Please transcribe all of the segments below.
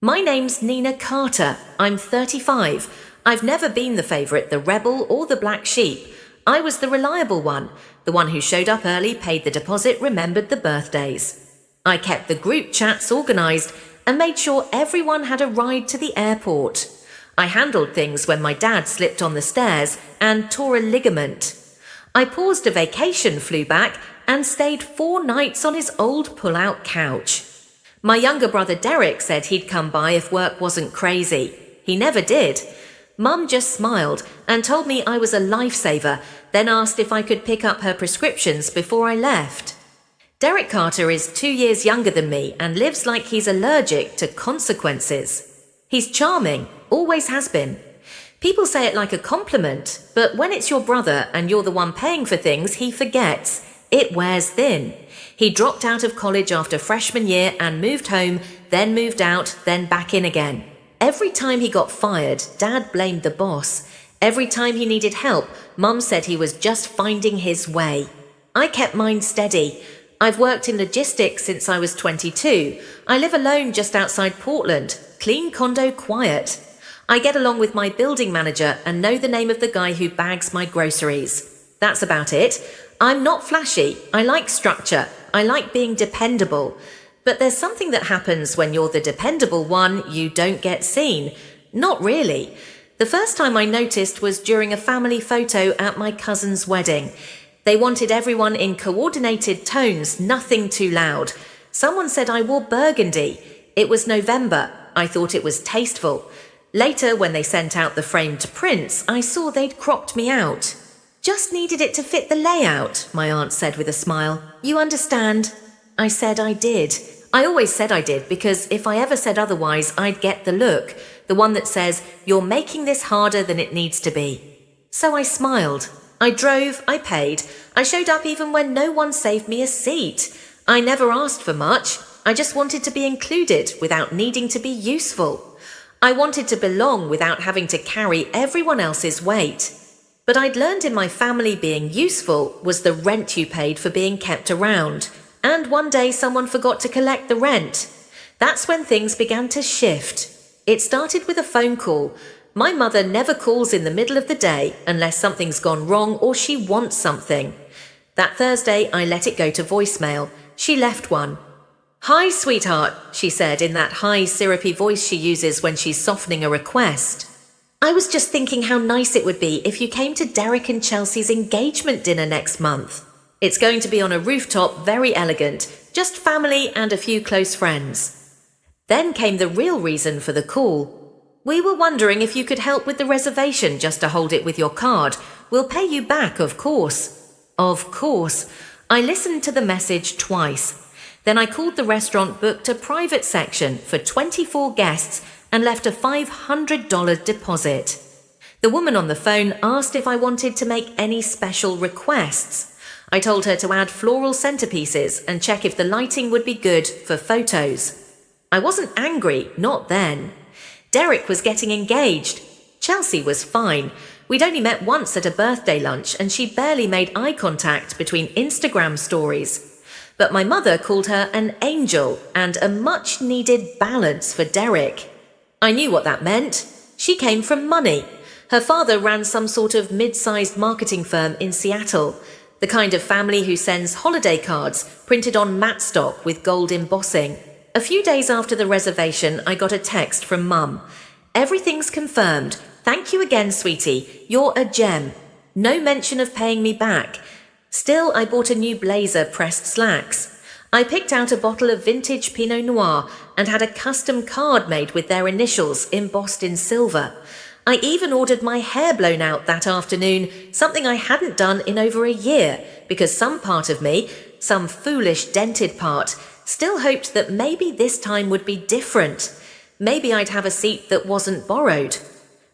My name's Nina Carter. I'm 35. I've never been the favourite, the rebel, or the black sheep. I was the reliable one, the one who showed up early, paid the deposit, remembered the birthdays. I kept the group chats organised and made sure everyone had a ride to the airport. I handled things when my dad slipped on the stairs and tore a ligament. I paused a vacation, flew back, and stayed 4 nights on his old pull-out couch. My younger brother Derek said he'd come by if work wasn't crazy. He never did. Mum just smiled and told me I was a lifesaver, then asked if I could pick up her prescriptions before I left. Derek Carter is 2 years younger than me and lives like he's allergic to consequences. He's charming, always has been. People say it like a compliment, but when it's your brother and you're the one paying for things, he forgets. It wears thin. He dropped out of college after freshman year and moved home, then moved out, then back in again. Every time he got fired, Dad blamed the boss. Every time he needed help, Mum said he was just finding his way. I kept mine steady. I've worked in logistics since I was 22. I live alone just outside Portland. Clean condo, quiet. I get along with my building manager and know the name of the guy who bags my groceries. That's about it. I'm not flashy. I like structure. I like being dependable. But there's something that happens when you're the dependable one, you don't get seen. Not really. The first time I noticed was during a family photo at my cousin's wedding. They wanted everyone in coordinated tones, nothing too loud. Someone said I wore burgundy. It was November. I thought it was tasteful. Later, when they sent out the framed prints, I saw they'd cropped me out. Just needed it to fit the layout, my aunt said with a smile. You understand? I said I did. I always said I did because if I ever said otherwise, I'd get the look. The one that says, you're making this harder than it needs to be. So I smiled. I drove, I paid. I showed up even when no one saved me a seat. I never asked for much. I just wanted to be included without needing to be useful. I wanted to belong without having to carry everyone else's weight. But I'd learned in my family being useful was the rent you paid for being kept around. And one day someone forgot to collect the rent. That's when things began to shift. It started with a phone call. My mother never calls in the middle of the day unless something's gone wrong or she wants something. That Thursday, I let it go to voicemail. She left one. Hi, sweetheart, she said in that high, syrupy voice she uses when she's softening a request. I was just thinking how nice it would be if you came to Derek and Chelsea's engagement dinner next month. It's going to be on a rooftop, very elegant, just family and a few close friends. Then came the real reason for the call. We were wondering if you could help with the reservation just to hold it with your card. We'll pay you back, of course. Of course. I listened to the message twice. Then I called the restaurant, booked a private section for 24 guests and left a $500 deposit. The woman on the phone asked if I wanted to make any special requests. I told her to add floral centerpieces and check if the lighting would be good for photos. I wasn't angry, not then. Derek was getting engaged. Chelsea was fine. We'd only met once at a birthday lunch and she barely made eye contact between Instagram stories. But my mother called her an angel and a much-needed balance for Derek. I knew what that meant. She came from money. Her father ran some sort of mid-sized marketing firm in Seattle, the kind of family who sends holiday cards printed on matte stock with gold embossing. A few days after the reservation, I got a text from Mum. Everything's confirmed. Thank you again, sweetie. You're a gem. No mention of paying me back. Still, I bought a new blazer pressed slacks. I picked out a bottle of vintage Pinot Noir and had a custom card made with their initials embossed in silver. I even ordered my hair blown out that afternoon, something I hadn't done in over a year, because some part of me, some foolish dented part, still hoped that maybe this time would be different. Maybe I'd have a seat that wasn't borrowed.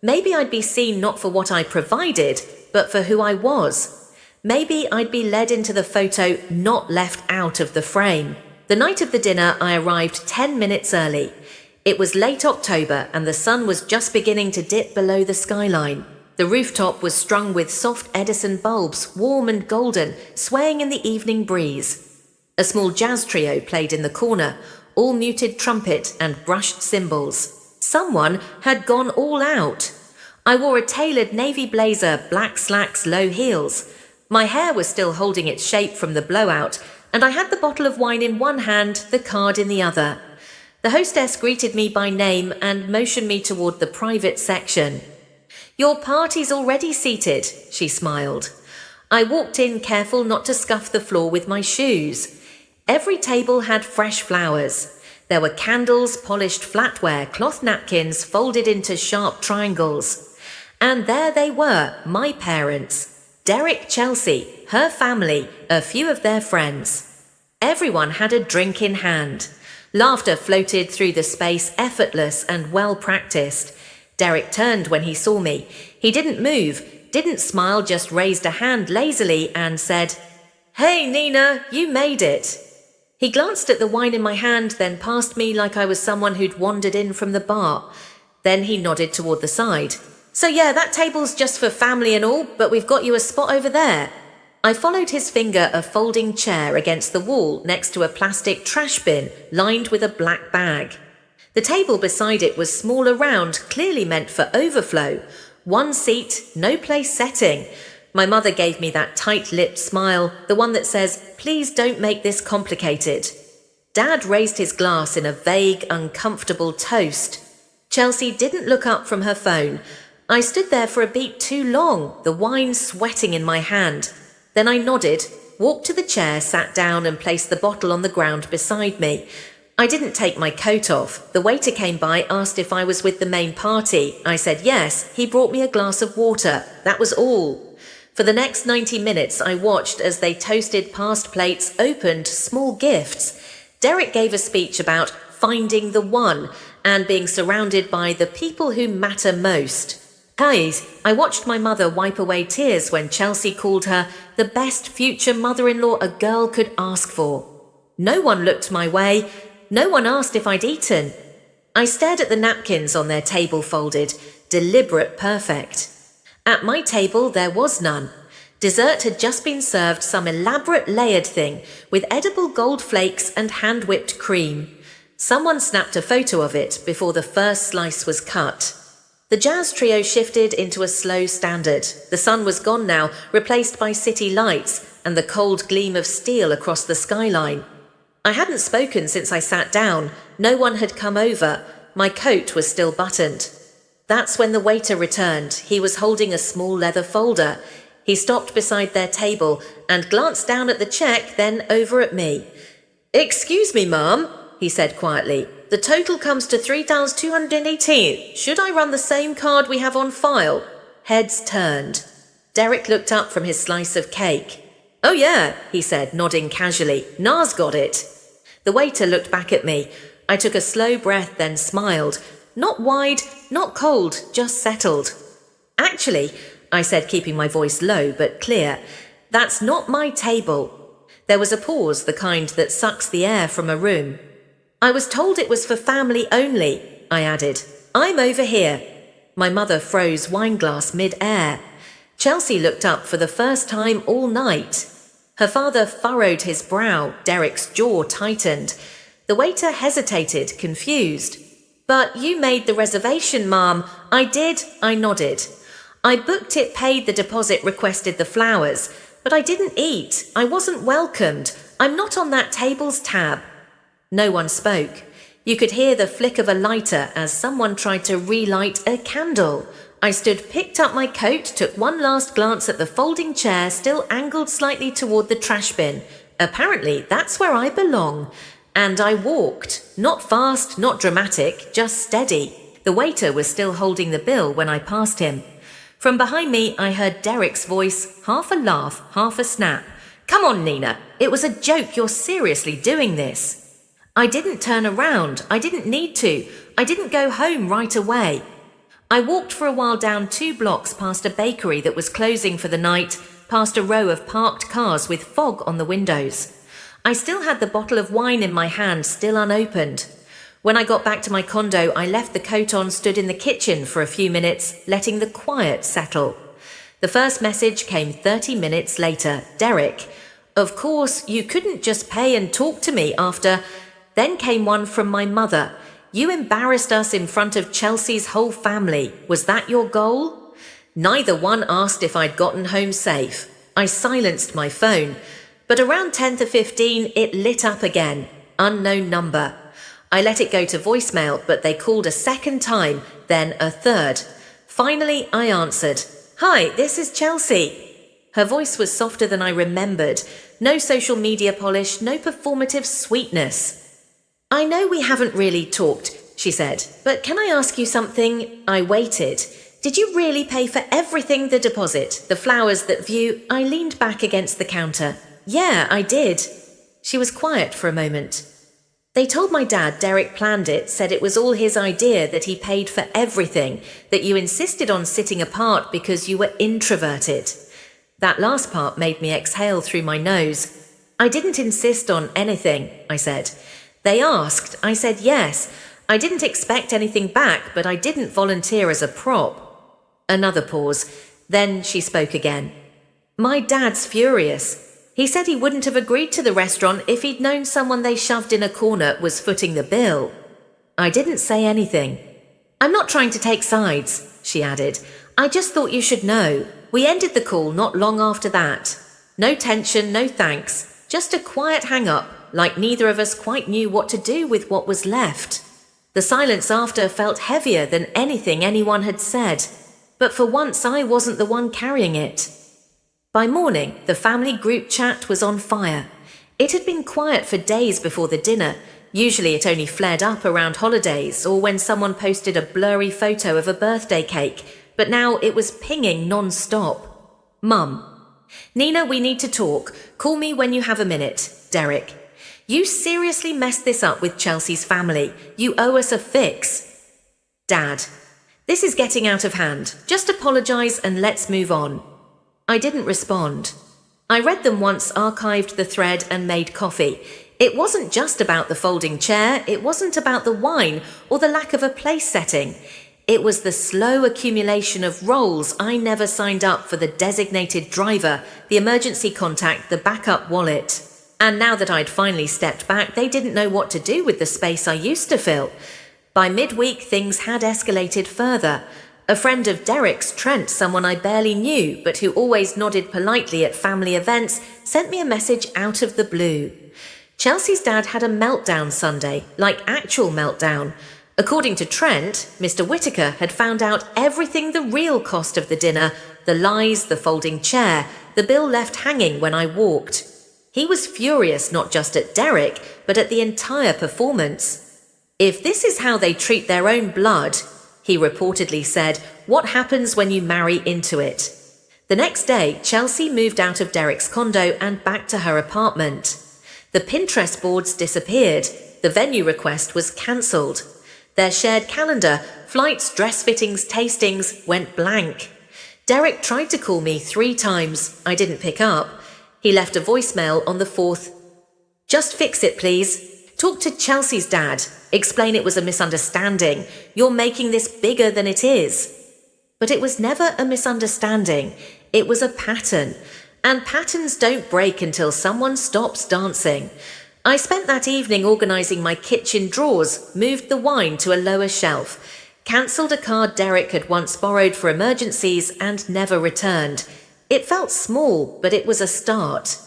Maybe I'd be seen not for what I provided, but for who I was. Maybe I'd be led into the photo, not left out of the frame. The night of the dinner, I arrived 10 minutes early. It was late October and the sun was just beginning to dip below the skyline. The rooftop was strung with soft Edison bulbs, warm and golden, swaying in the evening breeze. A small jazz trio played in the corner. all muted trumpet and brushed cymbals. Someone had gone all out. I wore a tailored navy blazer, black slacks, low heels. My hair was still holding its shape from the blowout, and I had the bottle of wine in one hand, the card in the other. The hostess greeted me by name and motioned me toward the private section. "Your party's already seated," she smiled. I walked in, careful not to scuff the floor with my shoes. Every table had fresh flowers. There were candles, polished flatware, cloth napkins folded into sharp triangles. And there they were, my parents. Derek, Chelsea, her family, a few of their friends. Everyone had a drink in hand. Laughter floated through the space, effortless and well-practiced. Derek turned when he saw me. He didn't move, didn't smile, just raised a hand lazily and said, "Hey, Nina, you made it." He glanced at the wine in my hand, then passed me like I was someone who'd wandered in from the bar. Then he nodded toward the side. "So yeah, that table's just for family and all, but we've got you a spot over there." I followed his finger a folding chair against the wall next to a plastic trash bin lined with a black bag. The table beside it was smaller round, clearly meant for overflow. One seat, no place setting. My mother gave me that tight-lipped smile, the one that says, "Please don't make this complicated." Dad raised his glass in a vague, uncomfortable toast. Chelsea didn't look up from her phone. I stood there for a beat too long, the wine sweating in my hand. Then I nodded, walked to the chair, sat down and placed the bottle on the ground beside me. I didn't take my coat off. The waiter came by, asked if I was with the main party. I said yes. He brought me a glass of water. That was all. For the next 90 minutes, I watched as they toasted past plates, opened small gifts. Derek gave a speech about finding the one and being surrounded by the people who matter most. Guys, I watched my mother wipe away tears when Chelsea called her the best future mother-in-law a girl could ask for. No one looked my way. No one asked if I'd eaten. I stared at the napkins on their table folded, deliberate, perfect. At my table, there was none. Dessert had just been served, some elaborate layered thing with edible gold flakes and hand-whipped cream. Someone snapped a photo of it before the first slice was cut. The jazz trio shifted into a slow standard. The sun was gone now, replaced by city lights and the cold gleam of steel across the skyline. I hadn't spoken since I sat down. No one had come over. My coat was still buttoned. That's when the waiter returned. He was holding a small leather folder. He stopped beside their table and glanced down at the check, then over at me. "Excuse me, ma'am," he said quietly. "The total comes to 3,218. Should I run the same card we have on file?" Heads turned. Derek looked up from his slice of cake. "Oh yeah," he said, nodding casually. "Na's got it." The waiter looked back at me. I took a slow breath, then smiled. Not wide, not cold, just settled. "Actually," I said, keeping my voice low but clear, "that's not my table." There was a pause, the kind that sucks the air from a room. "I was told it was for family only," I added. "I'm over here." My mother froze wineglass mid-air. Chelsea looked up for the first time all night. Her father furrowed his brow. Derek's jaw tightened. The waiter hesitated, confused. "But you made the reservation, Mom." "I did," I nodded. "I booked it, paid the deposit, requested the flowers. But I didn't eat. I wasn't welcomed. I'm not on that table's tab." No one spoke. You could hear the flick of a lighter as someone tried to relight a candle. I stood, picked up my coat, took one last glance at the folding chair still angled slightly toward the trash bin. Apparently, that's where I belong. And I walked. Not fast, not dramatic, just steady. The waiter was still holding the bill when I passed him. From behind me, I heard Derek's voice, half a laugh, half a snap. "Come on, Nina. It was a joke. You're seriously doing this." I didn't turn around. I didn't need to. I didn't go home right away. I walked for a while down 2 blocks past a bakery that was closing for the night, past a row of parked cars with fog on the windows. I still had the bottle of wine in my hand, still unopened. When I got back to my condo, I left the coat on, stood in the kitchen for a few minutes, letting the quiet settle. The first message came 30 minutes later. "Derek, of course, you couldn't just pay and talk to me after..." Then came one from my mother. You embarrassed us in front of Chelsea's whole family. Was that your goal? Neither one asked if I'd gotten home safe. I silenced my phone. But around 10 to 15, it lit up again. Unknown number. I let it go to voicemail, but they called a second time, then a third. Finally, I answered. Hi, this is Chelsea. Her voice was softer than I remembered. No social media polish, no performative sweetness. I know we haven't really talked, she said, but can I ask you something? I waited. Did you really pay for everything, the deposit, the flowers that view? I leaned back against the counter. Yeah, I did. She was quiet for a moment. They told my dad Derek planned it, said it was all his idea, that he paid for everything, that you insisted on sitting apart because you were introverted. That last part made me exhale through my nose. I didn't insist on anything, I said. They asked. I said yes. I didn't expect anything back, but I didn't volunteer as a prop. Another pause. Then she spoke again. My dad's furious. He said he wouldn't have agreed to the restaurant if he'd known someone they shoved in a corner was footing the bill. I didn't say anything. I'm not trying to take sides, she added. I just thought you should know. We ended the call not long after that. No tension, no thanks. Just a quiet hang-up, like neither of us quite knew what to do with what was left. The silence after felt heavier than anything anyone had said. But for once I wasn't the one carrying it. By morning, the family group chat was on fire. It had been quiet for days before the dinner. Usually it only flared up around holidays or when someone posted a blurry photo of a birthday cake, but now it was pinging non-stop. Mum. Nina, we need to talk. Call me when you have a minute. Derek. You seriously messed this up with Chelsea's family. You owe us a fix. Dad. This is getting out of hand. Just apologize and let's move on. I didn't respond. I read them once, archived the thread and made coffee. It wasn't just about the folding chair. It wasn't about the wine or the lack of a place setting. It was the slow accumulation of roles I never signed up for: the designated driver, the emergency contact, the backup wallet. And now that I'd finally stepped back, they didn't know what to do with the space I used to fill. By midweek, things had escalated further. A friend of Derek's, Trent, someone I barely knew, but who always nodded politely at family events, sent me a message out of the blue. Chelsea's dad had a meltdown Sunday, like actual meltdown. According to Trent, Mr. Whittaker had found out everything: the real cost of the dinner, the lies, the folding chair, the bill left hanging when I walked. He was furious not just at Derek, but at the entire performance. If this is how they treat their own blood, he reportedly said, what happens when you marry into it? The next day, Chelsea moved out of Derek's condo and back to her apartment. The Pinterest boards disappeared. The venue request was cancelled. Their shared calendar, flights, dress fittings, tastings, went blank. Derek tried to call me 3 times. I didn't pick up. He left a voicemail on the 4th. Just fix it, please. Talk to Chelsea's dad. Explain it was a misunderstanding. You're making this bigger than it is. But it was never a misunderstanding. It was a pattern. And patterns don't break until someone stops dancing. I spent that evening organising my kitchen drawers, moved the wine to a lower shelf, cancelled a card Derek had once borrowed for emergencies and never returned. It felt small, but it was a start.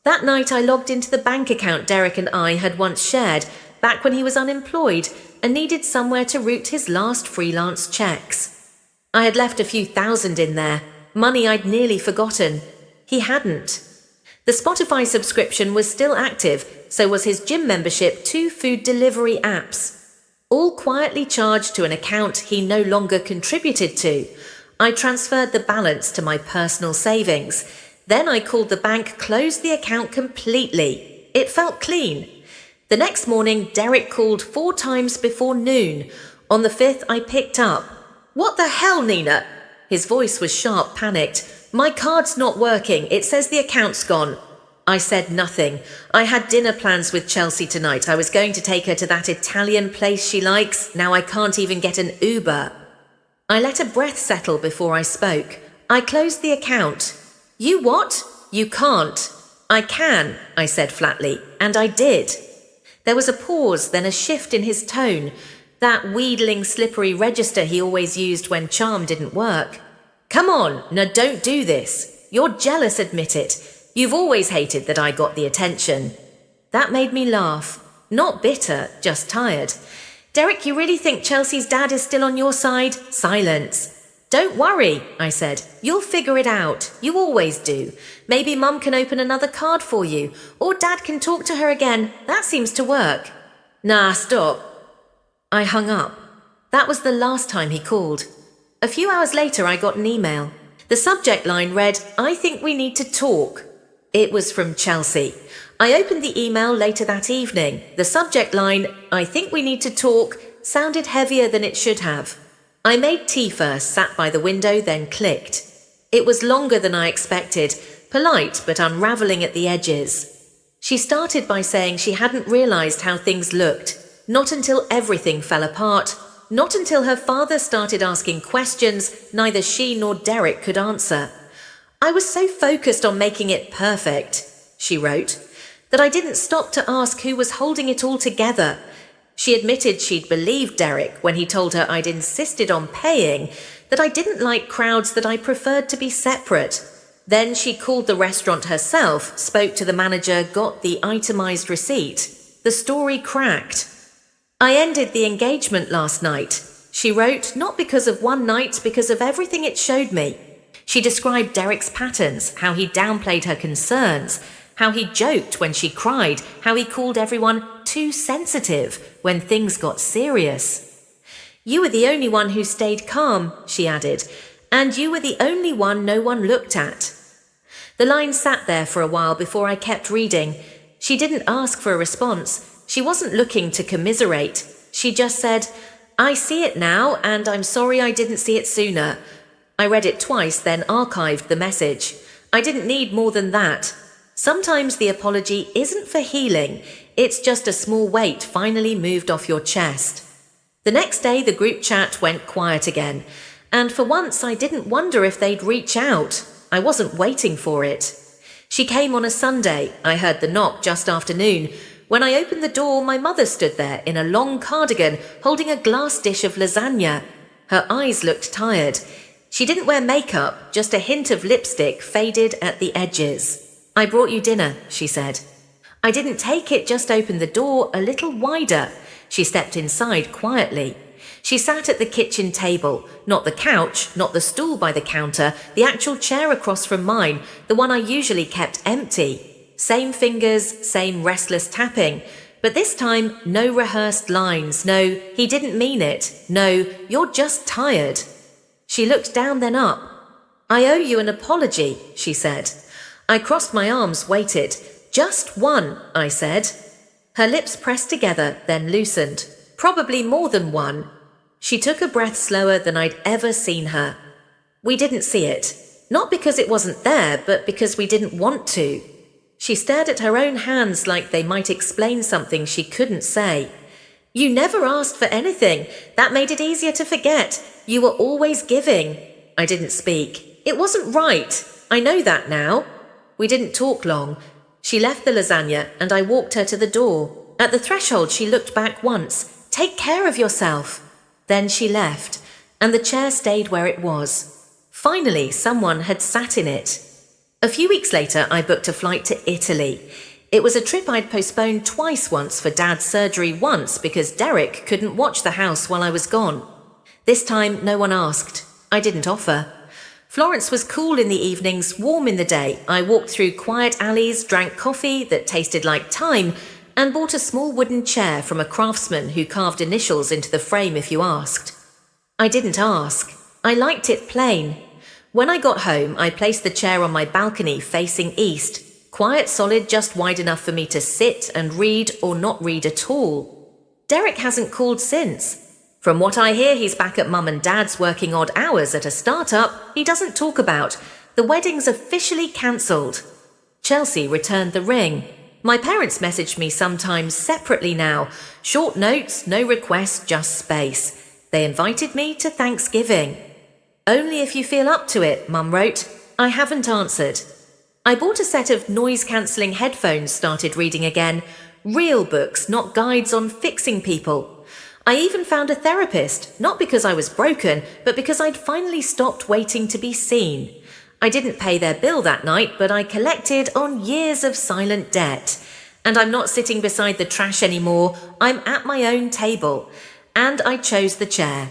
That night I logged into the bank account Derek and I had once shared, back when he was unemployed and needed somewhere to route his last freelance checks. I had left a few thousand in there, money I'd nearly forgotten. He hadn't. The Spotify subscription was still active, so was his gym membership, 2 food delivery apps. All quietly charged to an account he no longer contributed to. I transferred the balance to my personal savings. Then I called the bank, closed the account completely. It felt clean. The next morning, Derek called 4 times before noon. On the 5th, I picked up. What the hell, Nina? His voice was sharp, panicked. My card's not working. It says the account's gone. I said nothing. I had dinner plans with Chelsea tonight. I was going to take her to that Italian place she likes. Now I can't even get an Uber. I let a breath settle before I spoke. I closed the account. You what? You can't. I can, I said flatly, and I did. There was a pause, then a shift in his tone, that wheedling, slippery register he always used when charm didn't work. Come on, now don't do this. You're jealous, admit it. You've always hated that I got the attention. That made me laugh. Not bitter, just tired. Derek, you really think Chelsea's dad is still on your side? Silence. Don't worry, I said. You'll figure it out. You always do. Maybe Mum can open another card for you, or Dad can talk to her again. That seems to work. Nah, stop. I hung up. That was the last time he called. A few hours later, I got an email. The subject line read, I think we need to talk. It was from Chelsea. I opened the email later that evening. The subject line, I think we need to talk, sounded heavier than it should have. I made tea first, sat by the window, then clicked. It was longer than I expected, polite but unravelling at the edges. She started by saying she hadn't realised how things looked, not until everything fell apart, not until her father started asking questions neither she nor Derek could answer. I was so focused on making it perfect, she wrote, that I didn't stop to ask who was holding it all together. She admitted she'd believed Derek when he told her I'd insisted on paying, that I didn't like crowds, that I preferred to be separate. Then she called the restaurant herself, spoke to the manager, got the itemised receipt. The story cracked. I ended the engagement last night, she wrote, not because of one night, because of everything it showed me. She described Derek's patterns, how he downplayed her concerns, how he joked when she cried, how he called everyone too sensitive when things got serious. You were the only one who stayed calm, she added, and you were the only one no one looked at. The line sat there for a while before I kept reading. She didn't ask for a response. She wasn't looking to commiserate. She just said, I see it now, and I'm sorry I didn't see it sooner. I read it twice, then archived the message. I didn't need more than that. Sometimes the apology isn't for healing, it's just a small weight finally moved off your chest. The next day the group chat went quiet again, and for once I didn't wonder if they'd reach out. I wasn't waiting for it. She came on a Sunday. I heard the knock just after noon. When I opened the door, my mother stood there in a long cardigan, holding a glass dish of lasagna. Her eyes looked tired. She didn't wear makeup, just a hint of lipstick faded at the edges. I brought you dinner, she said. I didn't take it, just opened the door a little wider. She stepped inside quietly. She sat at the kitchen table, not the couch, not the stool by the counter, the actual chair across from mine, the one I usually kept empty. Same fingers, same restless tapping, but this time no rehearsed lines, no, he didn't mean it, no, you're just tired. She looked down then up. I owe you an apology, she said. I crossed my arms, waited. Just one, I said. Her lips pressed together, then loosened. Probably more than one. She took a breath slower than I'd ever seen her. We didn't see it. Not because it wasn't there, but because we didn't want to. She stared at her own hands like they might explain something she couldn't say. You never asked for anything. That made it easier to forget. You were always giving. I didn't speak. It wasn't right. I know that now. We didn't talk long. She left the lasagna and I walked her to the door. At the threshold, she looked back once. Take care of yourself. Then she left, and the chair stayed where it was. Finally, someone had sat in it. A few weeks later, I booked a flight to Italy. It was a trip I'd postponed twice, once for Dad's surgery, once because Derek couldn't watch the house while I was gone. This time, no one asked. I didn't offer. Florence was cool in the evenings, warm in the day. I walked through quiet alleys, drank coffee that tasted like thyme, and bought a small wooden chair from a craftsman who carved initials into the frame if you asked. I didn't ask. I liked it plain. When I got home, I placed the chair on my balcony facing east. Quiet, solid, just wide enough for me to sit and read or not read at all. Derek hasn't called since. From what I hear, he's back at Mum and Dad's working odd hours at a startup he doesn't talk about. The wedding's officially cancelled. Chelsea returned the ring. My parents message me sometimes separately now. Short notes, no request, just space. They invited me to Thanksgiving. Only if you feel up to it, Mum wrote. I haven't answered. I bought a set of noise-cancelling headphones, started reading again. Real books, not guides on fixing people. I even found a therapist, not because I was broken, but because I'd finally stopped waiting to be seen. I didn't pay their bill that night, but I collected on years of silent debt. And I'm not sitting beside the trash anymore, I'm at my own table. And I chose the chair.